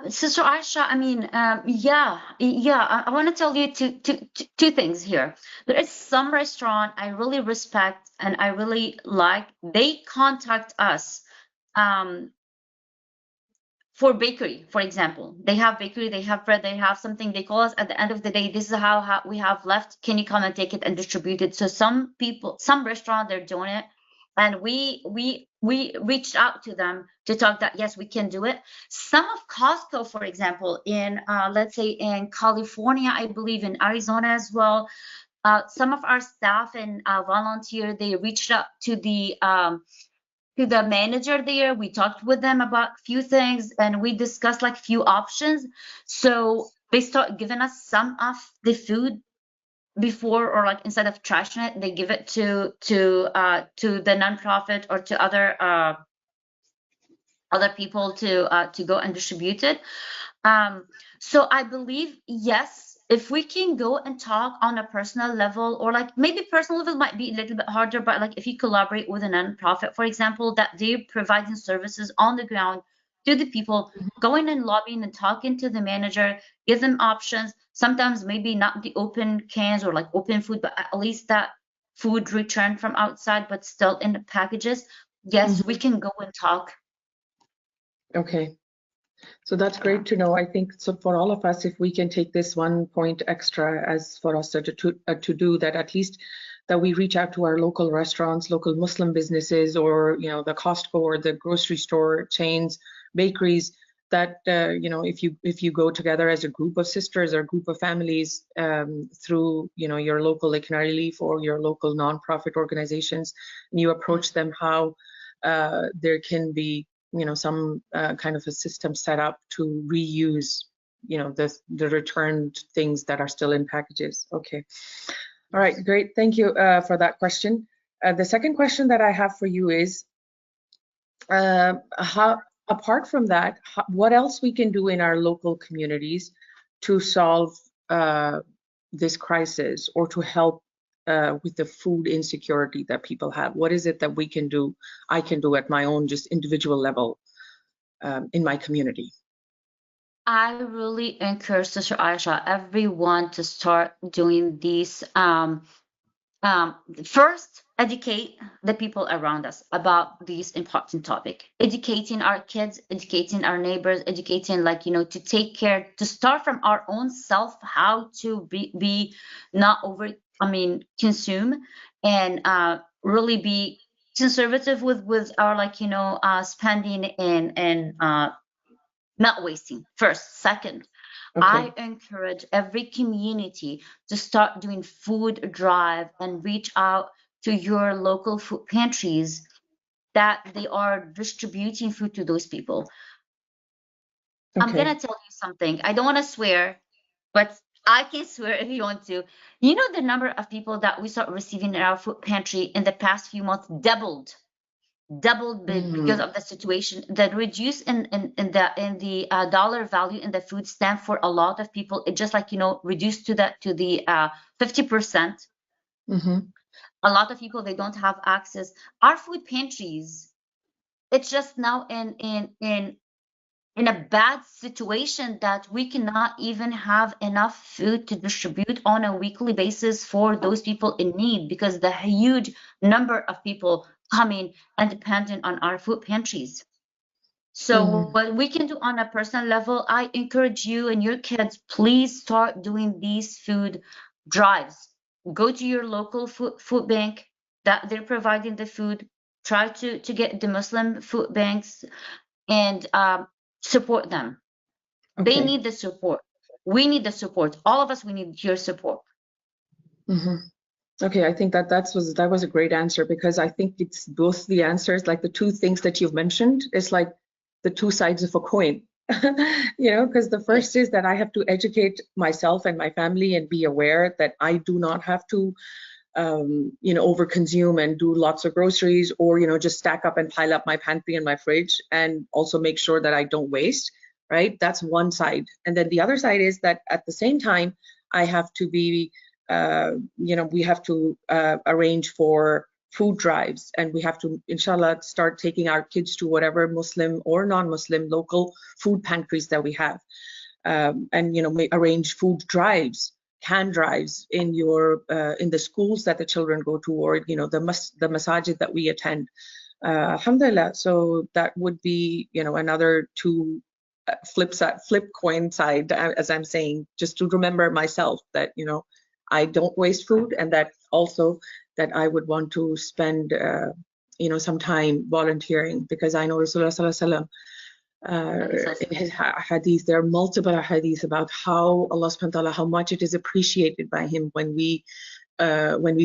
Speaker 2: Sister Aisha, I mean, I want to tell you two things here. There is some restaurant I really respect and I really like. They contact us um, for bakery, for example. They have bakery, they have bread, they have something. They call us at the end of the day. This is how we have left. Can you come and take it and distribute it? So some people, some restaurant, they're doing it, and we reached out to them to talk that yes, we can do it. Some of Costco, for example, in let's say in California, I believe in Arizona as well. Some of our staff and volunteer, they reached out to the manager there. We talked with them about a few things and we discussed like few options. So they start giving us some of the food before, or like instead of trashing it, they give it to the nonprofit or to other people to go and distribute it. Um, so I believe, yes, if we can go and talk on a personal level, or like maybe personal level might be a little bit harder, but like if you collaborate with a nonprofit, for example, that they're providing services on the ground to the people, going and lobbying and talking to the manager, give them options, sometimes maybe not the open cans or like open food, but at least that food returned from outside, but still in the packages. Yes, we
Speaker 1: Mhm.
Speaker 2: can go and talk.
Speaker 1: Okay. So that's great to know. I think so for all of us, if we can take this one point extra as for us to do that, at least that we reach out to our local restaurants, local Muslim businesses, or the Costco or the grocery store chains, bakeries. That if you go together as a group of sisters or a group of families, through your local like Canary Leaf or your local nonprofit organizations, and you approach them how there can be some kind of a system set up to reuse the returned things that are still in packages. Okay. All right, great. Thank you for that question. The second question that I have for you is, how, apart from that, what else we can do in our local communities to solve this crisis, or to help with the food insecurity that people have? What is it that we can do, I can do at my own just individual level, in my community?
Speaker 2: I really encourage Sister Aisha, everyone to start doing these. First, educate the people around us about this important topic. Educating our kids, educating our neighbors, educating to take care, to start from our own self, how to be not over, I mean, consume, and really be conservative with our spending and not wasting. First, second,
Speaker 1: Okay.
Speaker 2: I encourage every community to start doing food drive and reach out to your local food pantries that they are distributing food to those people. I'm
Speaker 1: Okay.
Speaker 2: gonna tell you something. I don't want to swear, but I can swear if you want to. You know the number of people that we start receiving in our food pantry in the past few months doubled because
Speaker 1: Mm.
Speaker 2: of the situation. The reduce in the dollar value in the food stamp for a lot of people, it just reduced to the 50%.
Speaker 1: Mm-hmm.
Speaker 2: A lot of people, they don't have access. Our food pantries, it's just now in a bad situation that we cannot even have enough food to distribute on a weekly basis for those people in need, because the huge number of people coming and dependent on our food pantries. So
Speaker 1: Mm.
Speaker 2: what we can do on a personal level, I encourage you and your kids, please start doing these food drives. go to your local food bank that they're providing the food. Try to get the Muslim food banks and support them. They
Speaker 1: Okay.
Speaker 2: need the support. We need the support. All of us, we need your support.
Speaker 1: Hmm. Okay, I think that was a great answer, because I think it's both the answers, like the two things that you've mentioned, is like the two sides of a coin. Because the first
Speaker 2: Yes.
Speaker 1: is that I have to educate myself and my family and be aware that I do not have to overconsume and do lots of groceries, or, just stack up and pile up my pantry and my fridge, and also make sure that I don't waste, right? That's one side. And then the other side is that at the same time, I have to be, we have to arrange for food drives, and we have to, inshallah, start taking our kids to whatever Muslim or non-Muslim local food pantries that we have, and arrange food drives, can drives in the schools that the children go to, or the masajid that we attend. Alhamdulillah. So that would be another two flip coin side, as I'm saying, just to remember myself that I don't waste food, and that also that I would want to spend some time volunteering, because I know Rasulullah Sallallahu Alaihi Wasallam, in his hadith, there are multiple hadith about how Allah subhanahu wa ta'ala, how much it is appreciated by him when we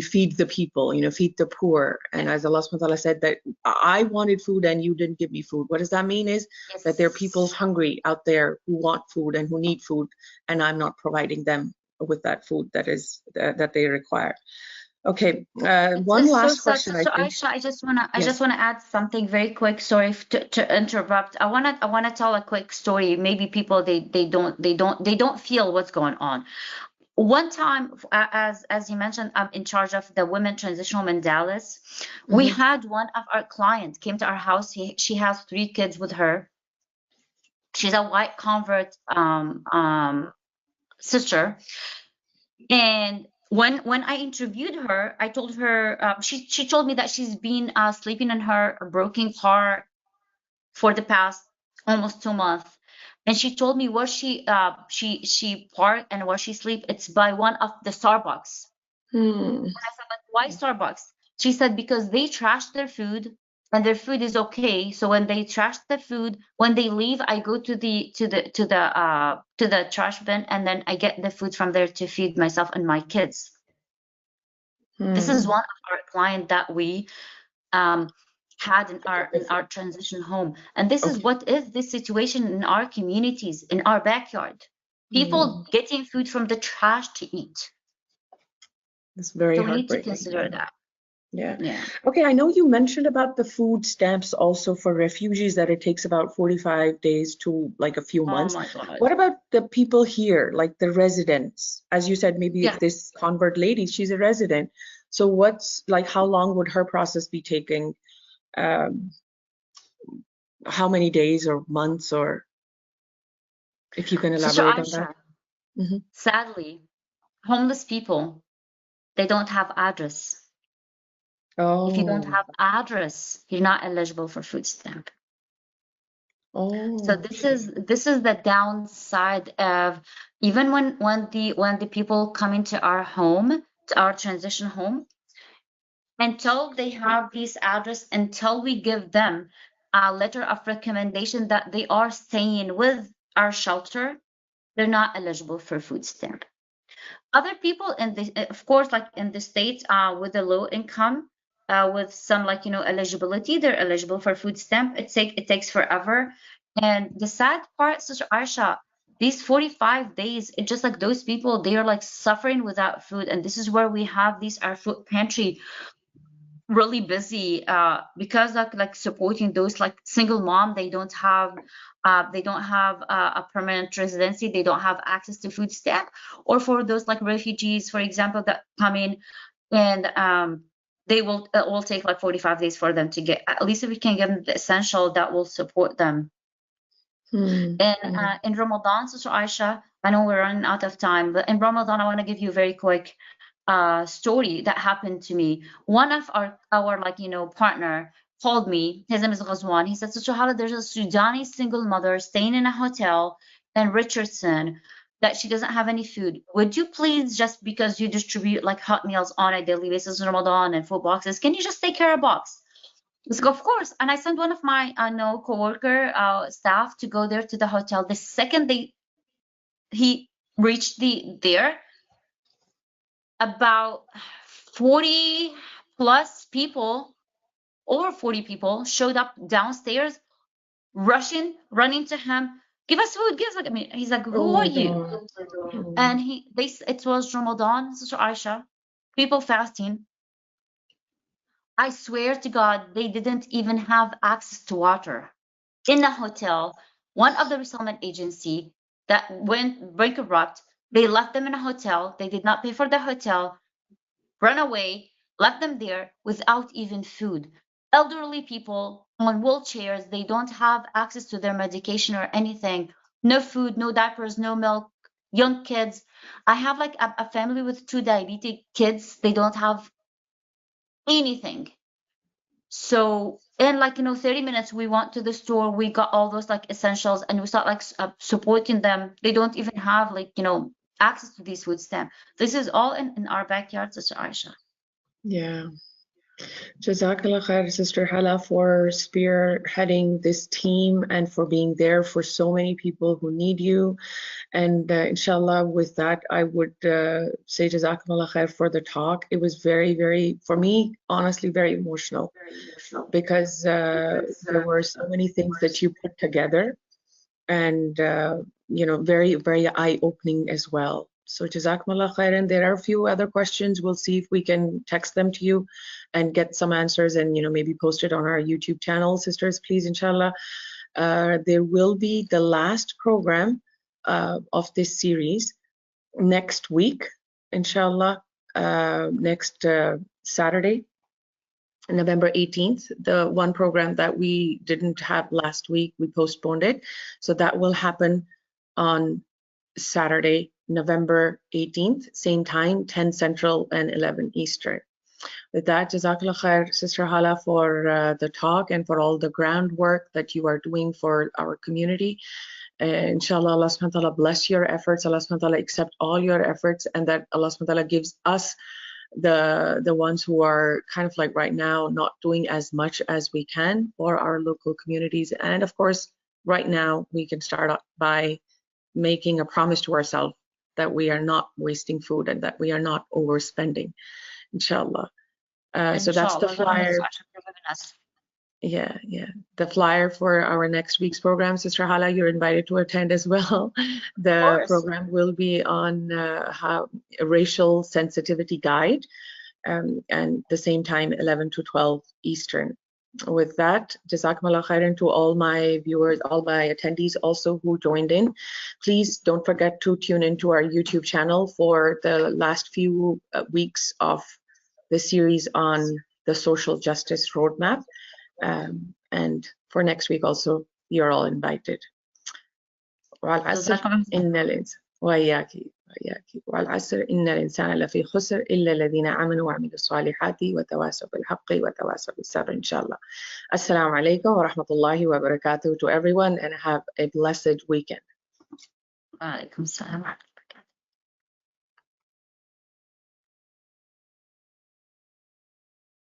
Speaker 1: feed the people, feed the poor. And as Allah subhanahu wa ta'ala said, that I wanted food and you didn't give me food. What does that mean is that there are people hungry out there who want food and who need food, and I'm not providing them with that food that they require. Okay, one
Speaker 2: It's so
Speaker 1: last
Speaker 2: sad.
Speaker 1: question, I
Speaker 2: Sister
Speaker 1: think.
Speaker 2: Aisha, I
Speaker 1: Yes.
Speaker 2: just wanna add something very quick. Sorry to interrupt. I wanna tell a quick story. Maybe people they don't feel what's going on. One time, as you mentioned, I'm in charge of the women transitional in Dallas. We
Speaker 1: Mm-hmm.
Speaker 2: had one of our clients came to our house. She has 3 kids with her. She's a white convert sister. And when I interviewed her, I told her she told me that she's been sleeping in her broken car for the past almost 2 months. And she told me where she parked and where she sleep. It's by one of the Starbucks.
Speaker 1: Hmm.
Speaker 2: I said, but why Starbucks? She said, because they trash their food and their food is okay. So when they trash the food, when they leave, I go to the trash bin and then I get the food from there to feed myself and my kids. This is
Speaker 1: Hmm.
Speaker 2: one of our client that we um, had in our transition home. And this is
Speaker 1: Okay.
Speaker 2: what is this situation in our communities, in our backyard.
Speaker 1: Hmm.
Speaker 2: People getting food from the trash to eat.
Speaker 1: It's very
Speaker 2: So we need to
Speaker 1: heartbreaking.
Speaker 2: consider that.
Speaker 1: Yeah.
Speaker 2: Yeah.
Speaker 1: Okay, I know you mentioned about the food stamps also for refugees, that it takes about 45 days to like a few
Speaker 2: Oh
Speaker 1: months.
Speaker 2: my God.
Speaker 1: What about the people here, like the residents? As you said, maybe if
Speaker 2: Yeah.
Speaker 1: this convert lady, she's a resident. So what's like, how long would her process be taking? Um, how many days or months, or if you can
Speaker 2: Sister
Speaker 1: elaborate on that?
Speaker 2: Aisha,
Speaker 1: Hmm.
Speaker 2: sadly, homeless people, they don't have address. If you don't
Speaker 1: Oh,
Speaker 2: have address, you're not eligible for food stamp. So
Speaker 1: oh,
Speaker 2: this is the downside of even when the people come into our home, to our transition home, until they have this address, until we give them a letter of recommendation that they are staying with our shelter, they're not eligible for food stamp. Other people in the, of course, like in the states, with a low income, with some like eligibility, they're eligible for food stamp. It takes forever. And the sad part, Sister Aisha, these 45 days, it's just like those people, they are like suffering without food. And this is where we have these our food pantry really busy, because like supporting those like single mom. They don't have a permanent residency. They don't have access to food stamp. Or for those like refugees, for example, that come in, and they will take like 45 days for them to get, at least if we can give them the essential that will support them.
Speaker 1: hmm,
Speaker 2: And
Speaker 1: hmm.
Speaker 2: in Ramadan, Sister Aisha, I know we're running out of time, but in Ramadan, I want to give you a very quick story that happened to me. One of our like partner called me. His name is Ghazwan. He said, Sister Hala, there's a Sudani single mother staying in a hotel in Richardson. that she doesn't have any food. Would you please, just because you distribute like hot meals on a daily basis in Ramadan and food boxes, can you just take care of a box? Let's go, of course. And I sent one of my coworker staff to go there to the hotel. The second he reached there, about 40 plus people, over 40 people showed up downstairs, running to him, give us food, give us. I mean, he's like,
Speaker 1: Oh
Speaker 2: who are
Speaker 1: my
Speaker 2: you?
Speaker 1: God.
Speaker 2: And it was Ramadan, Sister Aisha, people fasting. I swear to God, they didn't even have access to water. In the hotel, one of the resettlement agency that went bankrupt, they left them in a hotel. They did not pay for the hotel, run away, left them there without even food. Elderly people on wheelchairs, they don't have access to their medication or anything. No food, no diapers, no milk. Young kids. I have like a family with 2 diabetic kids. They don't have anything. So in 30 minutes, we went to the store, we got all those like essentials, and we start like supporting them. They don't even have access to these food stamps. This is all in our backyard, Sister Aisha.
Speaker 1: Yeah. Jazakallah khair, Sister Hala, for spearheading this team and for being there for so many people who need you. And inshallah, with that, I would say Jazakallah khair for the talk. It was very, very, for me, honestly, very emotional because there were so many things that you put together and, very, very eye-opening as well. So Jazakumullah khairan. There are a few other questions. We'll see if we can text them to you and get some answers and, maybe post it on our YouTube channel, sisters, please, inshallah. There will be the last program of this series next week, inshallah, next Saturday, November 18th. The one program that we didn't have last week, we postponed it. So that will happen on Saturday, November 18th, same time, 10 Central and 11 Eastern. With that, Jazakallah khair, Sister Hala, for the talk and for all the groundwork that you are doing for our community. Inshallah, Allah subhanahu wa ta'ala bless your efforts. Allah subhanahu wa ta'ala accept all your efforts, and that Allah subhanahu wa ta'ala gives us the ones who are kind of like right now not doing as much as we can for our local communities. And of course, right now we can start by making a promise to ourselves that we are not wasting food and that we are not overspending, inshallah. So that's the flyer. Yeah. The flyer for our next week's program, Sister Hala, you're invited to attend as well. The program will be on how a racial sensitivity guide, and the same time, 11 to 12 Eastern. With that, Jazakumullah khairan to all my viewers, all my attendees also who joined in. Please don't forget to tune into our YouTube channel for the last few weeks of the series on the social justice roadmap. And for next week also, you're all invited. وعلى العصر إن الإنسان لفي خسر إلا الذين آمنوا وعملوا الصالحات وتواصوا بالحق وتواصوا بالصبر إن شاء الله. Assalamu alaikum wa rahmatullahi wa barakatuh to everyone, and have a blessed weekend.
Speaker 2: Wa alaikum salam.